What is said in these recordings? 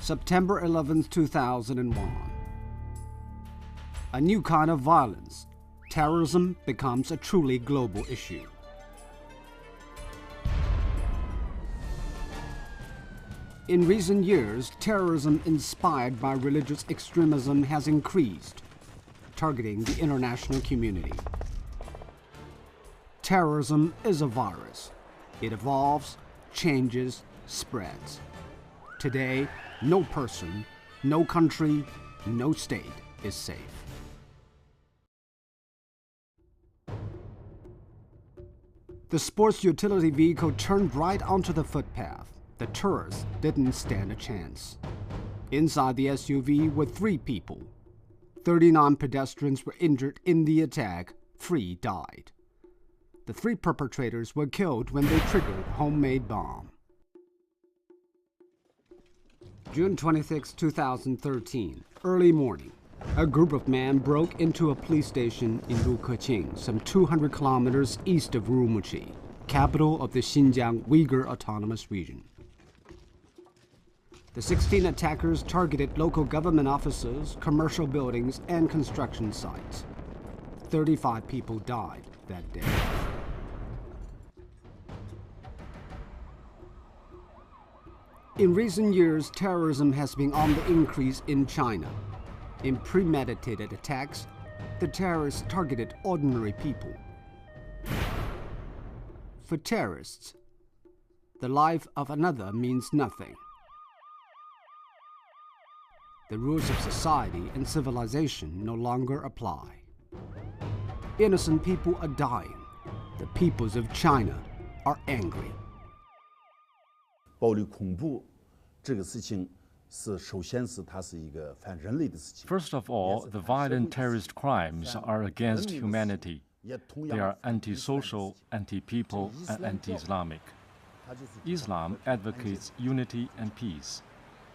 September 11, 2001. A new kind of violence. Terrorism becomes a truly global issue. In recent years, terrorism inspired by religious extremism has increased, targeting the international community. Terrorism is a virus. It evolves, changes, spreads. Today, no person, no country, no state is safe. The sports utility vehicle turned right onto the footpath. The tourists didn't stand a chance. Inside the SUV were 3 people. 39 pedestrians were injured in the attack. 3 died. The 3 perpetrators were killed when they triggered a homemade bomb. June 26, 2013, early morning. A group of men broke into a police station in Lukeqing, some 200 kilometers east of Urumqi, capital of the Xinjiang Uyghur Autonomous Region. The 16 attackers targeted local government offices, commercial buildings, and construction sites. 35 people died that day. In recent years, terrorism has been on the increase in China. In premeditated attacks, the terrorists targeted ordinary people. For terrorists, the life of another means nothing. The rules of society and civilization no longer apply. Innocent people are dying. The peoples of China are angry. 暴力恐怖这个事情是首先是它是一个反人类的事情。 First of all, the violent terrorist crimes are against humanity. They are anti-social, anti-people, and anti-Islamic. Islam advocates unity and peace.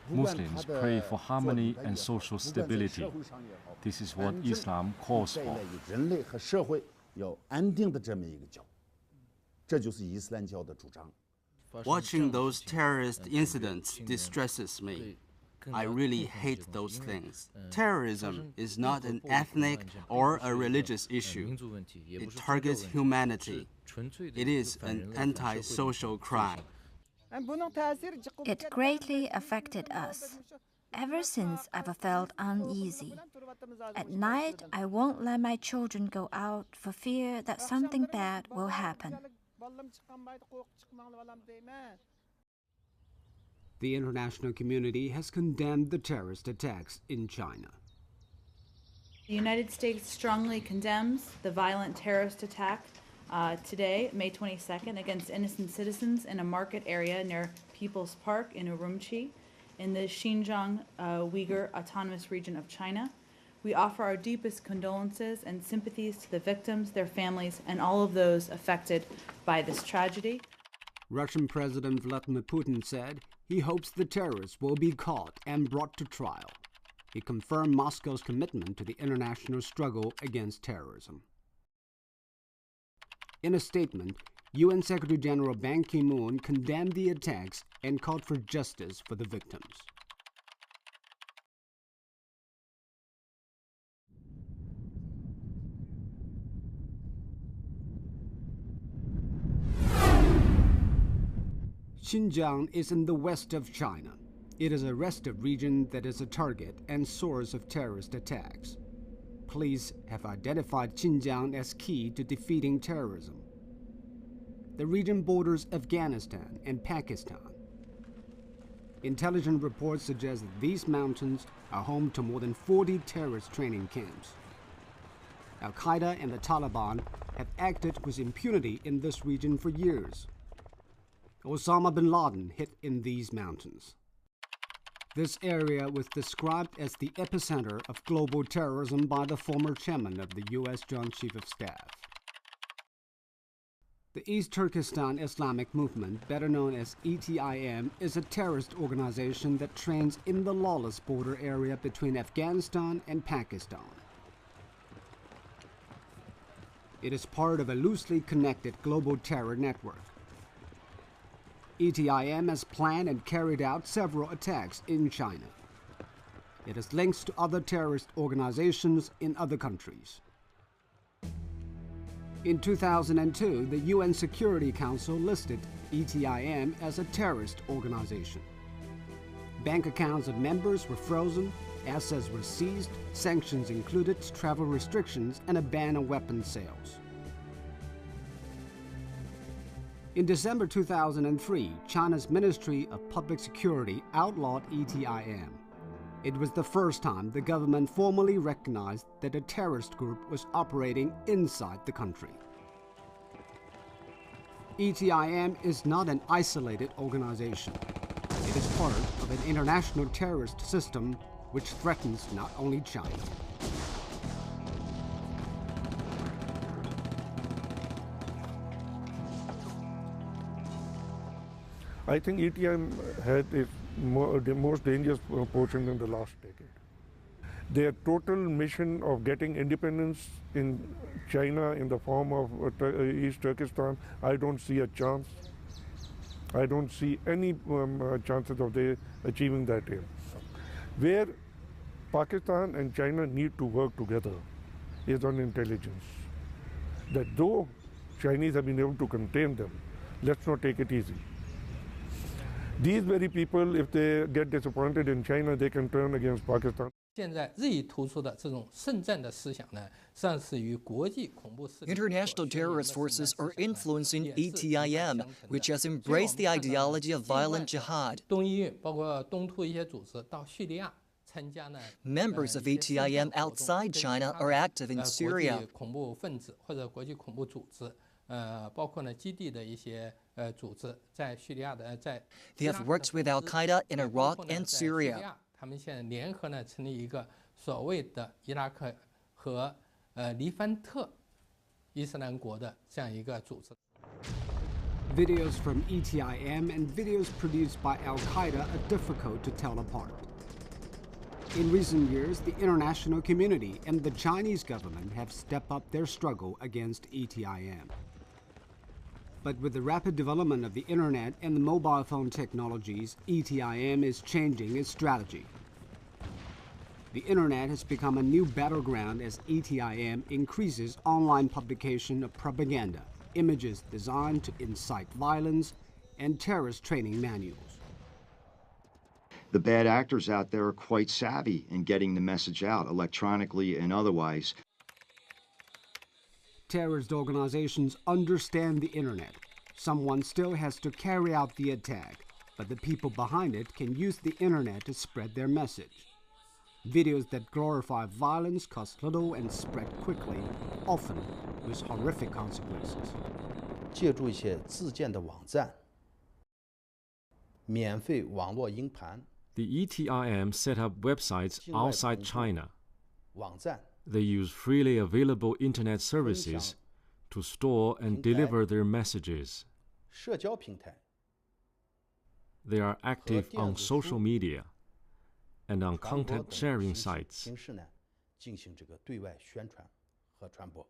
Muslims pray for harmony and social stability. This is what Islam calls for. 人类和社会要安定的这么一个教，这就是伊斯兰教的主张。 Watching those terrorist incidents distresses me. I really hate those things. Terrorism is not an ethnic or a religious issue. It targets humanity. It is an anti-social crime. It greatly affected us. Ever since, I've felt uneasy. At night, I won't let my children go out for fear that something bad will happen. The international community has condemned the terrorist attacks in China. The United States strongly condemns the violent terrorist attack today, May 22nd, against innocent citizens in a market area near People's Park in Urumqi, in the Xinjiang Uyghur Autonomous Region of China. We offer our deepest condolences and sympathies to the victims, their families, and all of those affected by this tragedy. Russian President Vladimir Putin said he hopes the terrorists will be caught and brought to trial. He confirmed Moscow's commitment to the international struggle against terrorism. In a statement, UN Secretary General Ban Ki-moon condemned the attacks and called for justice for the victims. Xinjiang is in the west of China. It is a restive region that is a target and source of terrorist attacks. Police have identified Xinjiang as key to defeating terrorism. The region borders Afghanistan and Pakistan. Intelligence reports suggest that these mountains are home to more than 40 terrorist training camps. Al-Qaeda and the Taliban have acted with impunity in this region for years. Osama bin Laden hid in these mountains. This area was described as the epicenter of global terrorism by the former chairman of the U.S. Joint Chief of Staff. The East Turkestan Islamic Movement, better known as ETIM, is a terrorist organization that trains in the lawless border area between Afghanistan and Pakistan. It is part of a loosely connected global terror network. ETIM has planned and carried out several attacks in China. It has links to other terrorist organizations in other countries. In 2002, the UN Security Council listed ETIM as a terrorist organization. Bank accounts of members were frozen, assets were seized, sanctions included travel restrictions and a ban on weapons sales. In December 2003, China's Ministry of Public Security outlawed ETIM. It was the first time the government formally recognized that a terrorist group was operating inside the country. ETIM is not an isolated organization. It is part of an international terrorist system which threatens not only China. I think ETIM had the most dangerous portion in the last decade. Their total mission of getting independence in China in the form of East Turkestan, I don't see a chance. I don't see any chances of they achieving that aim. Where Pakistan and China need to work together is on intelligence. That though Chinese have been able to contain them, let's not take it easy. These very people, if they get disappointed in China, they can turn against Pakistan. International terrorist forces are influencing ETIM, which has embraced the ideology of violent jihad. Members of ETIM outside China are active in Syria. They have worked with Al-Qaeda in Iraq and Syria. Videos from ETIM and videos produced by Al-Qaeda are difficult to tell apart. In recent years, the international community and the Chinese government have stepped up their struggle against ETIM. But with the rapid development of the internet and the mobile phone technologies, ETIM is changing its strategy. The internet has become a new battleground as ETIM increases online publication of propaganda, images designed to incite violence, and terrorist training manuals. The bad actors out there are quite savvy in getting the message out electronically and otherwise. Terrorist organizations understand the internet. Someone still has to carry out the attack, but the people behind it can use the internet to spread their message. Videos that glorify violence cost little and spread quickly, often with horrific consequences. 借助一些自建的网站，免费网络硬盘。 The ETIM set up websites outside China. 网站 They use freely available internet services to store and deliver their messages. 社交平台 They are active on social media and on content sharing sites. 形式呢，进行这个对外宣传和传播。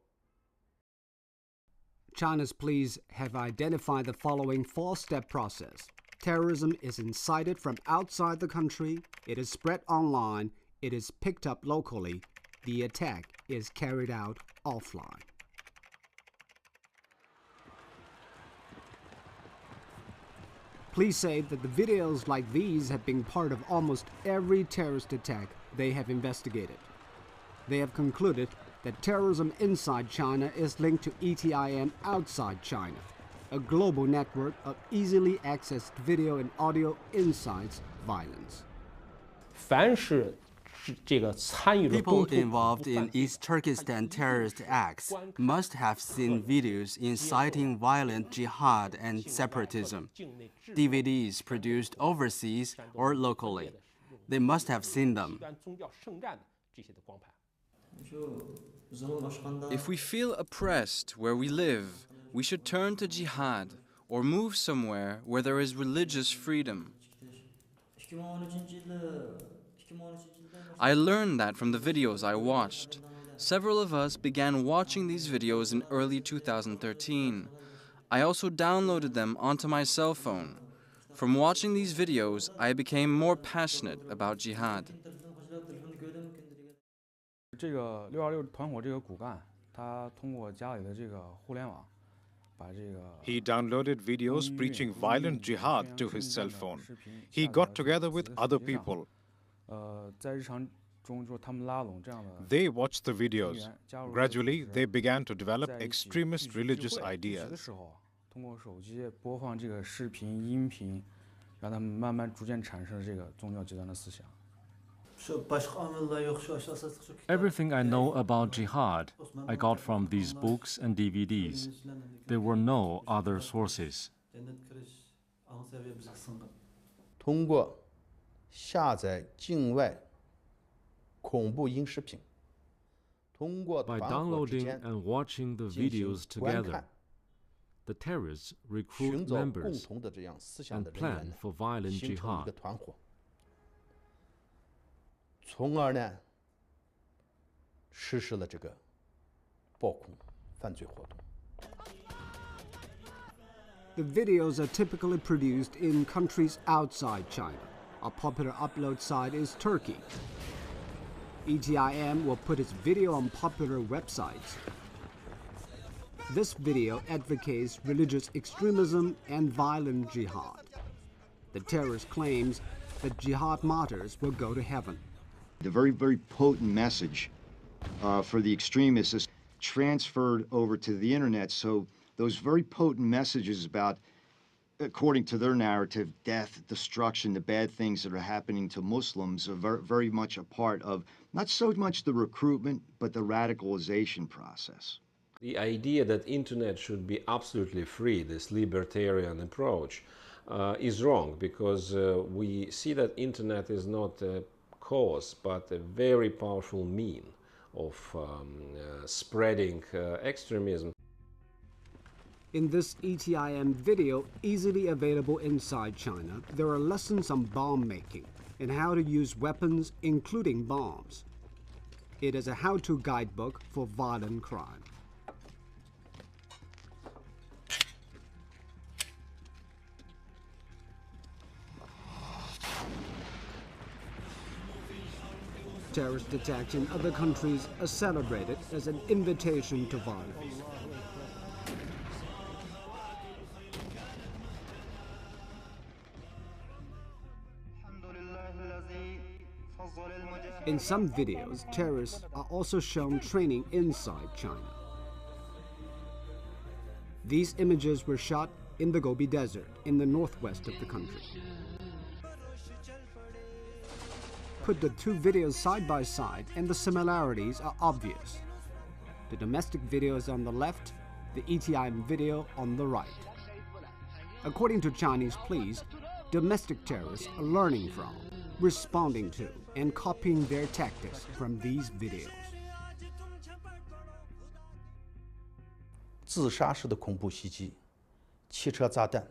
China's police have identified the following four-step process. Terrorism is incited from outside the country, it is spread online, it is picked up locally, the attack is carried out offline. Police say that the videos like these have been part of almost every terrorist attack they have investigated. They have concluded that terrorism inside China is linked to ETIM outside China, a global network of easily accessed video and audio incites violence. People involved in East Turkestan terrorist acts must have seen videos inciting violent jihad and separatism, DVDs produced overseas or locally. They must have seen them. If we feel oppressed where we live, we should turn to jihad or move somewhere where there is religious freedom. I learned that from the videos I watched. Several of us began watching these videos in early 2013. I also downloaded them onto my cell phone. From watching these videos, I became more passionate about jihad. 这个626团伙这个骨干，他通过家里的这个互联网，把这个 He downloaded videos preaching violent jihad to his cell phone. He got together with other people. 在日常中就是他们拉拢这样的。 They watched the videos. Gradually, they began to develop extremist religious ideas. 的时候，通过手机播放这个视频、音频，让他们慢慢逐渐产生这个宗教极端的思想。 Everything I know about jihad, I got from these books and DVDs. There were no other sources. 通过下载境外恐怖音视频，通过 By 团伙之 downloading 间 and watching the 进行 videos 观 together, 看， the terrorists 寻 recruit 找共 members 同的这样思想 and 的人员 plan 呢， for violent 形成一 jihad. 个团伙，从而呢实施了这个暴恐犯罪活动。 The videos are typically produced in countries outside China. A popular upload site is Turkey. ETIM will put its video on popular websites. This video advocates religious extremism and violent jihad. The terrorist claims that jihad martyrs will go to heaven. The very, very potent message for the extremists is transferred over to the internet. So those very potent messages about, according to their narrative, death, destruction, the bad things that are happening to Muslims are very, very much a part of not so much the recruitment, but the radicalization process. The idea that internet should be absolutely free, this libertarian approach, is wrong, because we see that internet is not a cause, but a very powerful mean of spreading extremism. In this ETIM video, easily available inside China, there are lessons on bomb making and how to use weapons, including bombs. It is a how-to guidebook for violent crime. Terrorist attacks in other countries are celebrated as an invitation to violence. In some videos, terrorists are also shown training inside China. These images were shot in the Gobi Desert in the northwest of the country. Put the two videos side by side and the similarities are obvious. The domestic video is on the left, the ETIM video on the right. According to Chinese police, domestic terrorists are learning from, responding to, and copying their tactics from these videos. 自杀式的恐怖袭击、汽车炸弹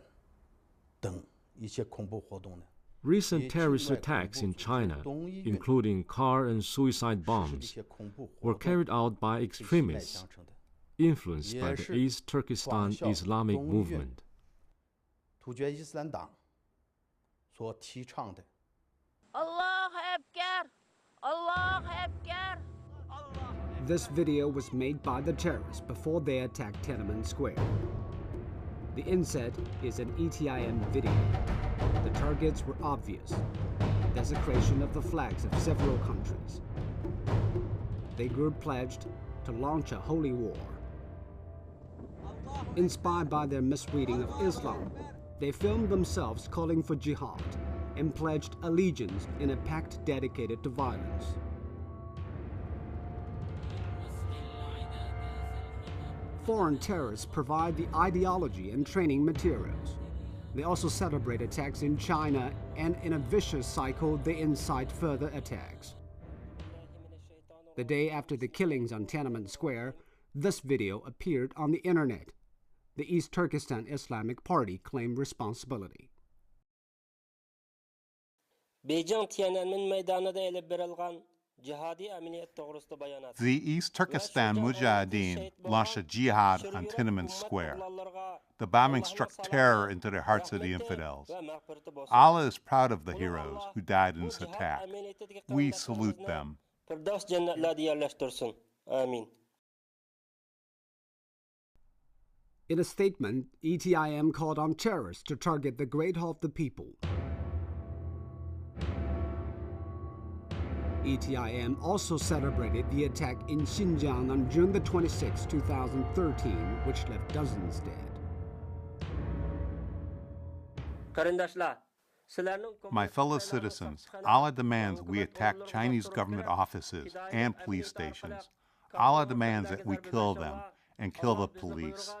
等一些恐怖活动呢。 Recent terrorist attacks in China, including car and suicide bombs, were carried out by extremists influenced by the East Turkestan Islamic movement. 突厥伊斯兰党所提倡的。 This video was made by the terrorists before they attacked Tiananmen Square. The inset is an ETIM video. The targets were obvious. Desecration of the flags of several countries. The group pledged to launch a holy war. Inspired by their misreading of Islam, they filmed themselves calling for jihad and pledged allegiance in a pact dedicated to violence. Foreign terrorists provide the ideology and training materials. They also celebrate attacks in China, and in a vicious cycle, they incite further attacks. The day after the killings on Tiananmen Square, this video appeared on the internet. The East Turkestan Islamic Party claimed responsibility. The East Turkestan Mujahideen launched a jihad on Tiananmen Square. The bombing struck terror into the hearts of the infidels. Allah is proud of the heroes who died in this attack. We salute them. In a statement, ETIM called on terrorists to target the Great Hall of the People. ETIM also celebrated the attack in Xinjiang on June the 26, 2013, which left dozens dead. My fellow citizens, Allah demands we attack Chinese government offices and police stations. Allah demands that we kill them and kill the police.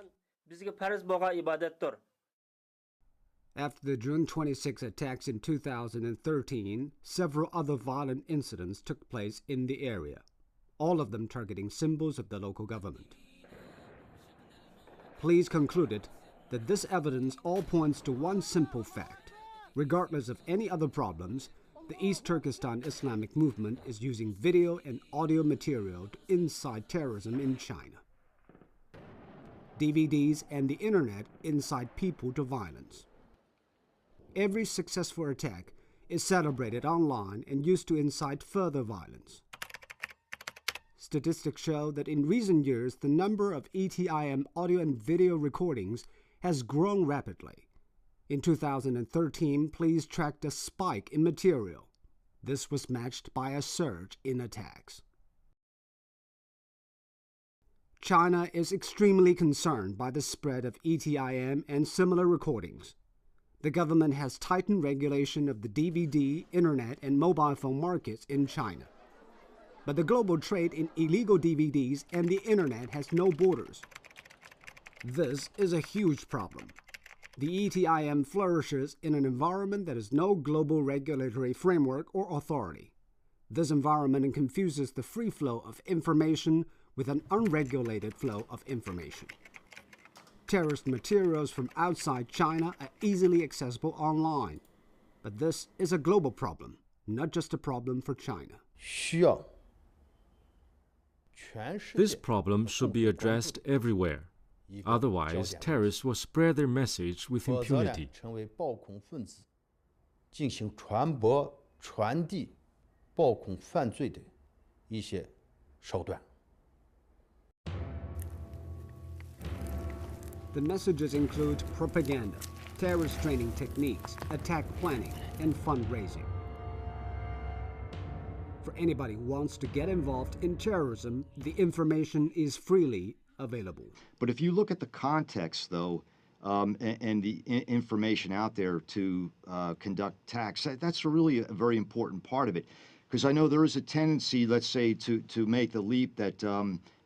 After the June 26 attacks in 2013, several other violent incidents took place in the area, all of them targeting symbols of the local government. Police concluded that this evidence all points to one simple fact. Regardless of any other problems, the East Turkestan Islamic movement is using video and audio material to incite terrorism in China. DVDs and the internet incite people to violence. Every successful attack is celebrated online and used to incite further violence. Statistics show that in recent years, the number of ETIM audio and video recordings has grown rapidly. In 2013, police tracked a spike in material. This was matched by a surge in attacks. China is extremely concerned by the spread of ETIM and similar recordings. The government has tightened regulation of the DVD, internet, and mobile phone markets in China. But the global trade in illegal DVDs and the internet has no borders. This is a huge problem. The ETIM flourishes in an environment that has no global regulatory framework or authority. This environment confuses the free flow of information with an unregulated flow of information. Terrorist materials from outside China are easily accessible online. But this is a global problem, not just a problem for China. This problem should be addressed everywhere. Otherwise, terrorists will spread their message with impunity. The messages include propaganda, terrorist training techniques, attack planning, and fundraising. For anybody who wants to get involved in terrorism, the information is freely available. But if you look at the context, though, and the information out there to conduct attacks, that's really a very important part of it. Because I know there is a tendency, let's say, to make the leap that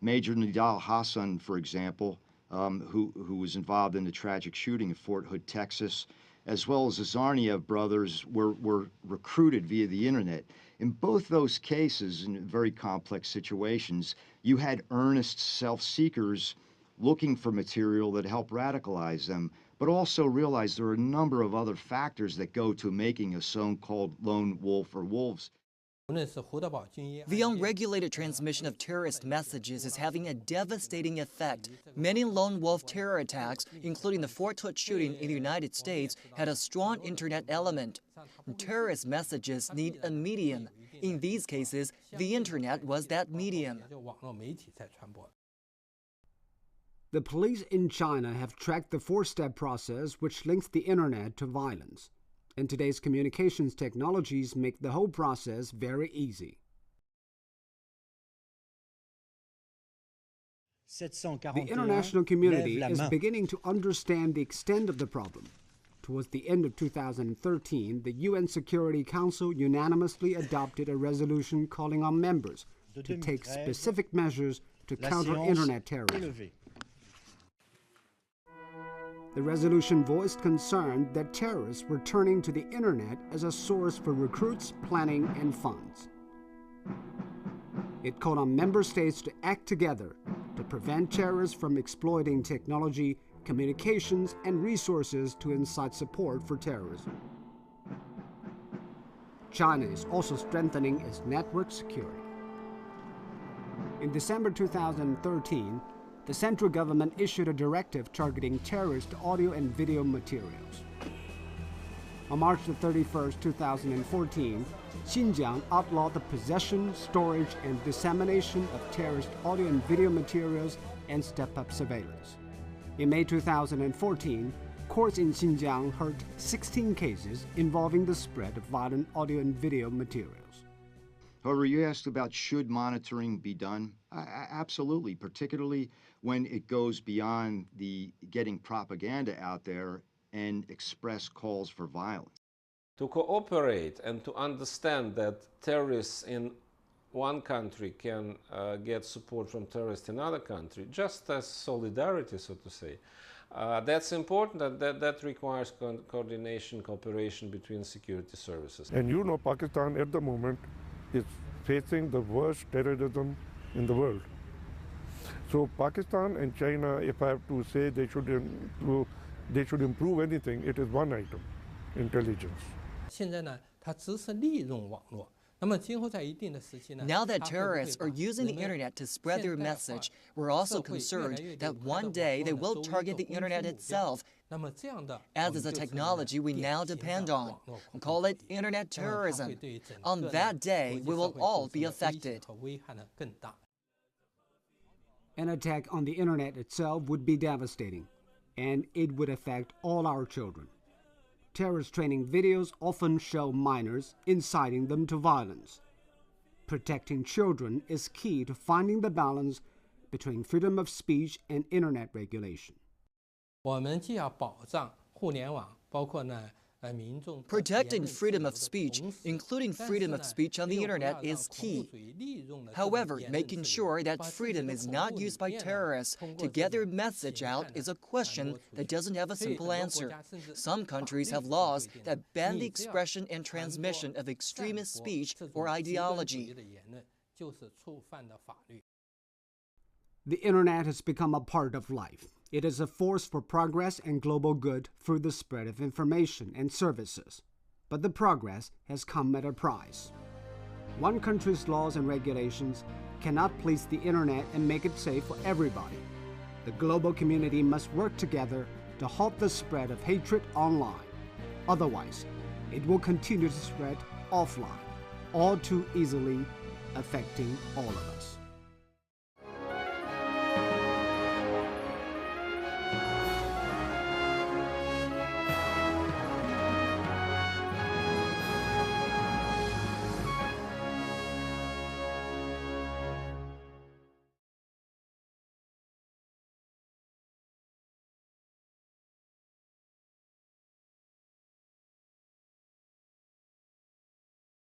Major Nidal Hassan, for example, who was involved in the tragic shooting in Fort Hood, Texas, as well as the Tsarnaev brothers were recruited via the internet. In both those cases, in very complex situations, you had earnest self-seekers looking for material that helped radicalize them, but also realize there are a number of other factors that go to making a so-called lone wolf or wolves. The unregulated transmission of terrorist messages is having a devastating effect. Many lone wolf terror attacks, including the Fort Hood shooting in the United States, had a strong internet element. Terrorist messages need a medium. In these cases, the internet was that medium. The police in China have tracked the four-step process which links the internet to violence. And today's communications technologies make the whole process very easy. The international community is beginning to understand the extent of the problem. Towards the end of 2013, the UN Security Council unanimously adopted a resolution calling on members to take specific measures to counter internet terrorism. The resolution voiced concern that terrorists were turning to the internet as a source for recruits, planning, and funds. It called on member states to act together to prevent terrorists from exploiting technology, communications, and resources to incite support for terrorism. China is also strengthening its network security. In December 2013, the central government issued a directive targeting terrorist audio and video materials. On March 31, 2014, Xinjiang outlawed the possession, storage, and dissemination of terrorist audio and video materials and stepped up surveillance. In May 2014, courts in Xinjiang heard 16 cases involving the spread of violent audio and video materials. However, you asked about should monitoring be done? Absolutely, particularly when it goes beyond the getting propaganda out there and express calls for violence. To cooperate and to understand that terrorists in one country can get support from terrorists in another country, just as solidarity, so to say. That's important, and that requires coordination, cooperation between security services. And you know, Pakistan at the moment is facing the worst terrorism in the world. So Pakistan and China, if I have to say they should improve anything, it is one item, intelligence. Now that terrorists are using the internet to spread their message, we're also concerned that one day they will target the internet itself, as is a technology we now depend on. We call it internet terrorism. On that day, we will all be affected. An attack on the internet itself would be devastating, and it would affect all our children. Terrorist training videos often show minors, inciting them to violence. Protecting children is key to finding the balance between freedom of speech and internet regulation. Protecting freedom of speech, including freedom of speech on the internet, is key. However, making sure that freedom is not used by terrorists to get their message out is a question that doesn't have a simple answer. Some countries have laws that ban the expression and transmission of extremist speech or ideology. The internet has become a part of life. It is a force for progress and global good through the spread of information and services. But the progress has come at a price. One country's laws and regulations cannot police the internet and make it safe for everybody. The global community must work together to halt the spread of hatred online. Otherwise, it will continue to spread offline, all too easily affecting all of us.